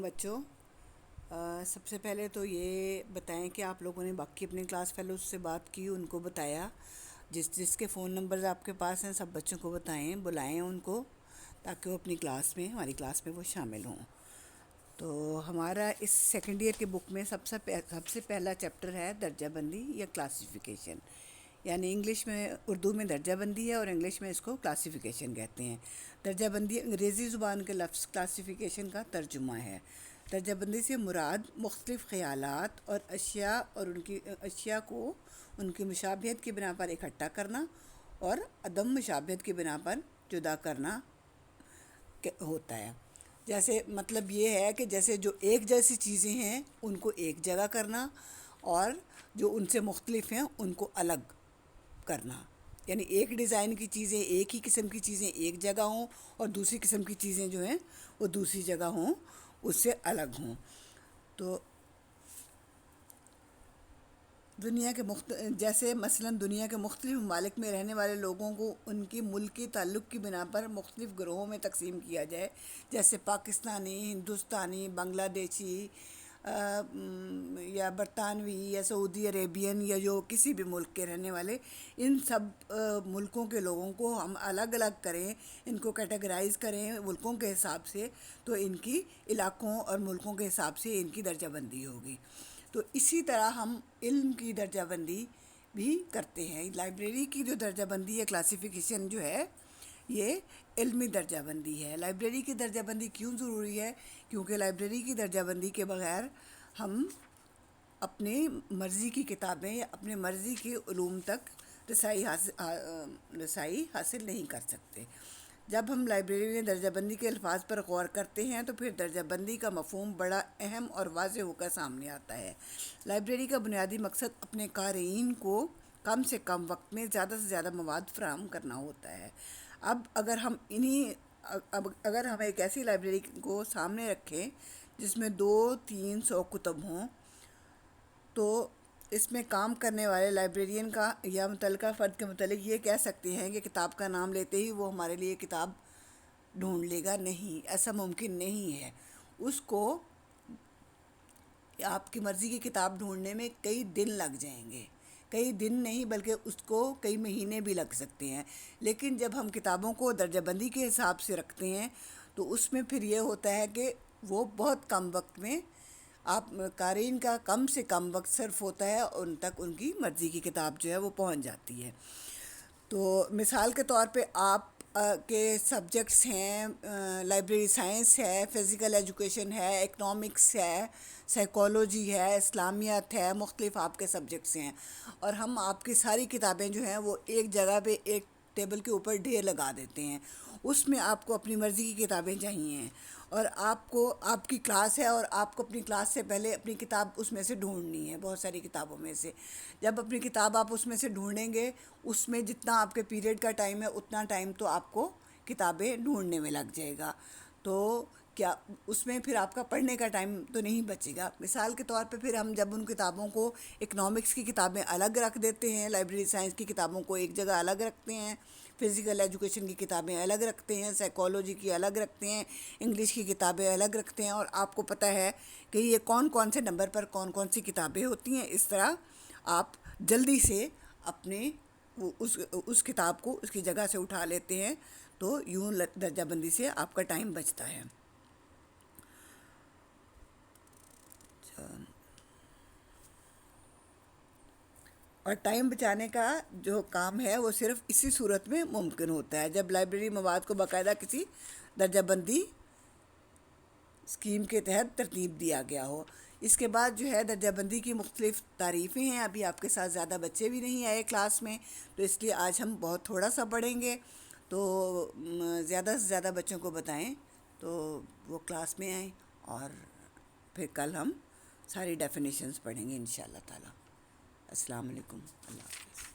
بچوں، سب سے پہلے تو یہ بتائیں کہ آپ لوگوں نے باقی اپنے کلاس فیلوز سے بات کی، ان کو بتایا، جس کے فون نمبرز آپ کے پاس ہیں سب بچوں کو بتائیں، بلائیں ان کو تاکہ وہ اپنی کلاس میں ہماری کلاس میں وہ شامل ہوں۔ تو ہمارا اس سیکنڈ ایئر کے بک میں سب سے پہلا چیپٹر ہے درجہ بندی یا کلاسیفیکیشن، یعنی انگلش میں اردو میں درجہ بندی ہے اور انگلش میں اس کو کلاسیفیکیشن کہتے ہیں۔ درجہ بندی انگریزی زبان کے لفظ کلاسیفیکیشن کا ترجمہ ہے۔ درجہ بندی سے مراد مختلف خیالات اور اشیاء کو ان کی مشابہت کی بنا پر اکٹھا کرنا اور عدم مشابہت کی بنا پر جدا کرنا ہوتا ہے۔ جیسے مطلب یہ ہے کہ جیسے جو ایک جیسی چیزیں ہیں ان کو ایک جگہ کرنا اور جو ان سے مختلف ہیں ان کو الگ کرنا، یعنی ایک ڈیزائن کی چیزیں، ایک ہی قسم کی چیزیں ایک جگہ ہوں اور دوسری قسم کی چیزیں جو ہیں وہ دوسری جگہ ہوں، اس سے الگ ہوں۔ تو جیسے مثلا دنیا کے مختلف ممالک میں رہنے والے لوگوں کو ان کی ملکی تعلق کی بنا پر مختلف گروہوں میں تقسیم کیا جائے، جیسے پاکستانی، ہندوستانی، بنگلہ دیشی یا برطانوی یا سعودی عربین یا جو کسی بھی ملک کے رہنے والے، ان سب ملکوں کے لوگوں کو ہم الگ الگ کریں، ان کو کیٹیگرائز کریں ملکوں کے حساب سے، تو ان کی علاقوں اور ملکوں کے حساب سے ان کی درجہ بندی ہوگی۔ تو اسی طرح ہم علم کی درجہ بندی بھی کرتے ہیں۔ لائبریری کی جو درجہ بندی ہے، کلاسیفیکیشن جو ہے، یہ علمی درجہ بندی ہے۔ لائبریری کی درجہ بندی کیوں ضروری ہے؟ کیونکہ لائبریری کی درجہ بندی کے بغیر ہم اپنی مرضی کی کتابیں یا اپنے مرضی کے علوم تک رسائی حاصل نہیں کر سکتے۔ جب ہم لائبریری میں درجہ بندی کے الفاظ پر غور کرتے ہیں تو پھر درجہ بندی کا مفہوم بڑا اہم اور واضح ہو کر سامنے آتا ہے۔ لائبریری کا بنیادی مقصد اپنے قارئین کو کم سے کم وقت میں زیادہ سے زیادہ مواد فراہم کرنا ہوتا ہے۔ اب اگر ہم ایک ایسی لائبریری کو سامنے رکھیں جس میں 200-300 کتب ہوں، تو اس میں کام کرنے والے لائبریرین کا یا متعلقہ فرد کے متعلق یہ کہہ سکتے ہیں کہ کتاب کا نام لیتے ہی وہ ہمارے لیے کتاب ڈھونڈ لے گا، نہیں، ایسا ممکن نہیں ہے۔ اس کو آپ کی مرضی کی کتاب ڈھونڈنے میں کئی دن لگ جائیں گے، کئی دن نہیں بلکہ اس کو کئی مہینے بھی لگ سکتے ہیں۔ لیکن جب ہم کتابوں کو درجہ بندی کے حساب سے رکھتے ہیں تو اس میں پھر یہ ہوتا ہے کہ وہ بہت کم وقت میں قارئین کا کم سے کم وقت صرف ہوتا ہے، ان تک ان کی مرضی کی کتاب جو ہے وہ پہنچ جاتی ہے۔ تو مثال کے طور پہ آپ کے سبجیکٹس ہیں، لائبریری سائنس ہے، فزیکل ایجوکیشن ہے، اکنامکس ہے، سائیکالوجی ہے، اسلامیات ہے، مختلف آپ کے سبجیکٹس ہیں، اور ہم آپ کی ساری کتابیں جو ہیں وہ ایک جگہ پہ ایک ٹیبل کے اوپر ڈھیر لگا دیتے ہیں۔ اس میں آپ کو اپنی مرضی کی کتابیں چاہیے اور آپ کی کلاس ہے اور آپ کو اپنی کلاس سے پہلے اپنی کتاب اس میں سے ڈھونڈنی ہے، بہت ساری کتابوں میں سے۔ جب اپنی کتاب آپ اس میں سے ڈھونڈیں گے، اس میں جتنا آپ کے پیریڈ کا ٹائم ہے اتنا ٹائم تو آپ کو کتابیں ڈھونڈنے میں لگ جائے گا، تو کیا اس میں پھر آپ کا پڑھنے کا ٹائم تو نہیں بچے گا۔ مثال کے طور پہ پھر ہم جب ان کتابوں کو اکنامکس کی کتابیں الگ رکھ دیتے ہیں، لائبریری سائنس کی کتابوں کو ایک جگہ الگ رکھتے ہیں، فزیکل ایجوکیشن کی کتابیں الگ رکھتے ہیں، سائیکالوجی کی الگ رکھتے ہیں، انگلش کی کتابیں الگ رکھتے ہیں، اور آپ کو پتہ ہے کہ یہ کون سے نمبر پر کون سی کتابیں ہوتی ہیں، اس طرح آپ جلدی سے اپنے اس کتاب کو اس کی جگہ سے اٹھا لیتے ہیں، تو یوں درجہ بندی سے آپ کا ٹائم بچتا ہے۔ اور ٹائم بچانے کا جو کام ہے وہ صرف اسی صورت میں ممکن ہوتا ہے جب لائبریری مواد کو باقاعدہ کسی درجہ بندی اسکیم کے تحت ترتیب دیا گیا ہو۔ اس کے بعد جو ہے درجہ بندی کی مختلف تعریفیں ہیں۔ ابھی آپ کے ساتھ زیادہ بچے بھی نہیں آئے کلاس میں، تو اس لیے آج ہم بہت تھوڑا سا پڑھیں گے، تو زیادہ سے زیادہ بچوں کو بتائیں تو وہ کلاس میں آئیں، اور پھر کل ہم ساری ڈیفینیشنز پڑھیں گے انشاءاللہ تعالی۔ السلام علیکم، اللہ حافظ۔